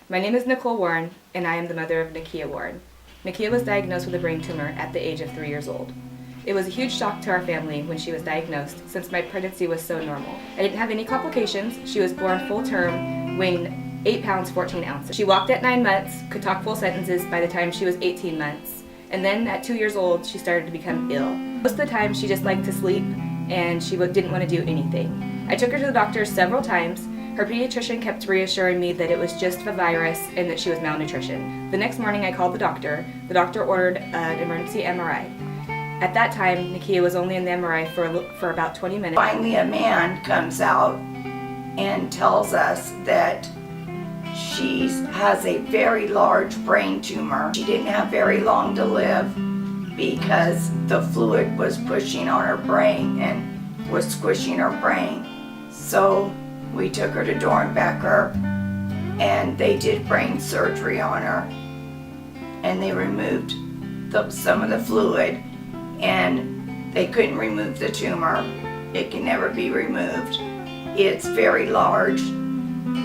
My name is Nicole Warren, and I am the mother of Nickeya Warren. Nickeya was diagnosed with a brain tumor at the age of 3 years old. It was a huge shock to our family when she was diagnosed, since my pregnancy was so normal. I didn't have any complications. She was born full term, weighing 8 pounds 14 ounces. She walked at 9 months, could talk full sentences by the time she was 18 months, and then at 2 years old she started to become ill. Most of the time she just liked to sleep and she didn't want to do anything. I took her to the doctor several times. Her pediatrician kept reassuring me that it was just a virus and that she was malnutrition. The next morning I called the doctor. The doctor ordered an emergency MRI. At that time, Nickeya was only in the MRI for about 20 minutes. Finally a man comes out and tells us that she has a very large brain tumor. She didn't have very long to live because the fluid was pushing on her brain and was squishing her brain. So we took her to Dornbecker and they did brain surgery on her, and they removed some of the fluid, and they couldn't remove the tumor. It can never be removed. It's very large.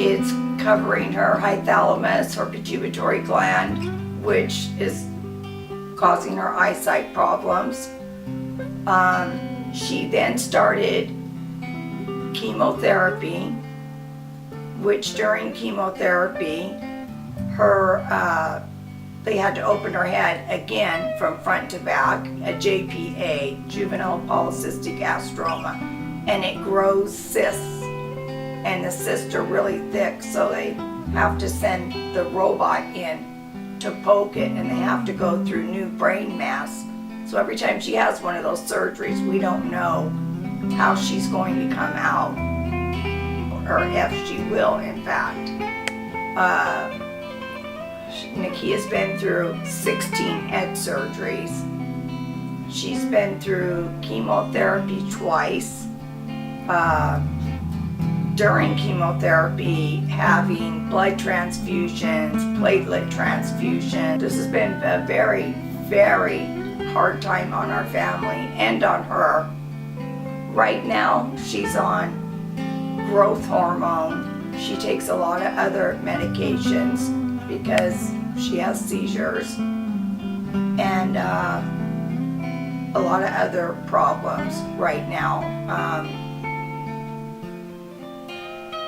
It's covering her hypothalamus, her pituitary gland, which is causing her eyesight problems. She then started chemotherapy, which during chemotherapy, they had to open her head again from front to back, a JPA, juvenile polycystic astroma, and it grows cysts, and the cysts are really thick, so they have to send the robot in to poke it, and they have to go through new brain mass. So every time she has one of those surgeries, we don't know how she's going to come out, or if she will, in fact. Nickeya's been through 16 head surgeries. She's been through chemotherapy twice. During chemotherapy, having blood transfusions, platelet transfusion. This has been a very, very hard time on our family and on her. Right now, she's on growth hormone. She takes a lot of other medications because she has seizures and a lot of other problems right now.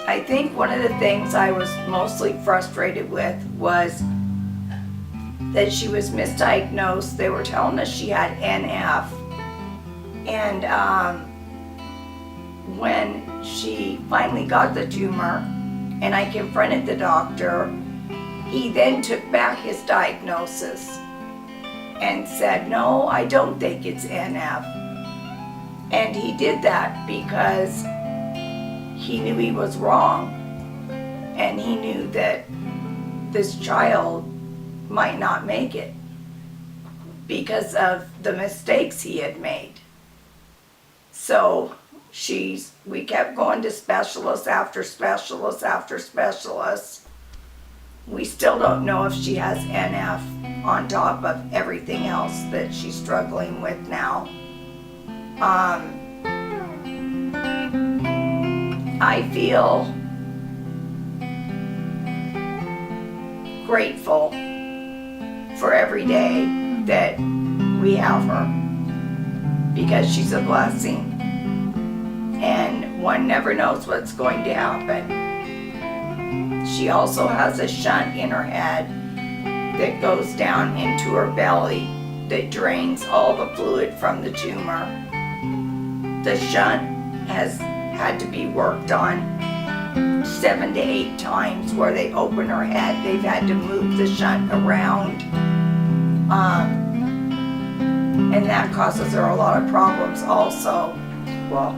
I think one of the things I was mostly frustrated with was that she was misdiagnosed. They were telling us she had NF, and when she finally got the tumor and I confronted the doctor, he then took back his diagnosis and said, "No, I don't think it's NF." And he did that because he knew he was wrong, and he knew that this child might not make it because of the mistakes he had made. So we kept going to specialists after specialists after specialists. We still don't know if she has NF on top of everything else that she's struggling with now. I feel grateful for every day that we have her, because she's a blessing, and one never knows what's going to happen. She also has a shunt in her head that goes down into her belly that drains all the fluid from the tumor. The shunt has had to be worked on 7 to 8 times where they open her head. They've had to move the shunt around. And that causes her a lot of problems also. Well,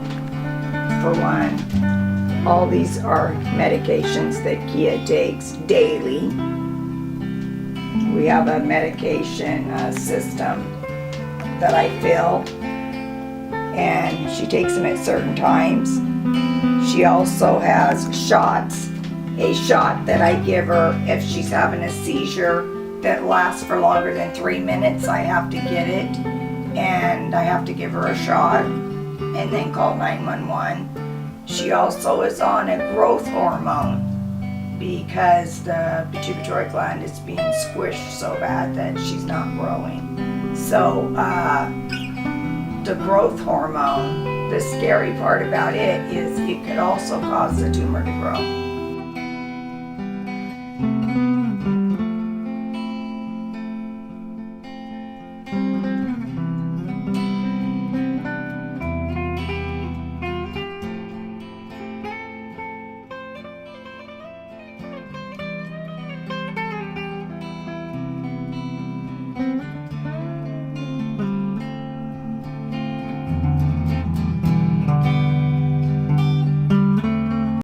for one, all these are medications that Nickeya takes daily. We have a medication system that I fill, and she takes them at certain times. She also has shots, a shot that I give her if she's having a seizure that lasts for longer than 3 minutes. I have to get it, and I have to give her a shot and then call 911. She also is on a growth hormone, because the pituitary gland is being squished so bad that she's not growing. So the growth hormone, the scary part about it is it could also cause the tumor to grow.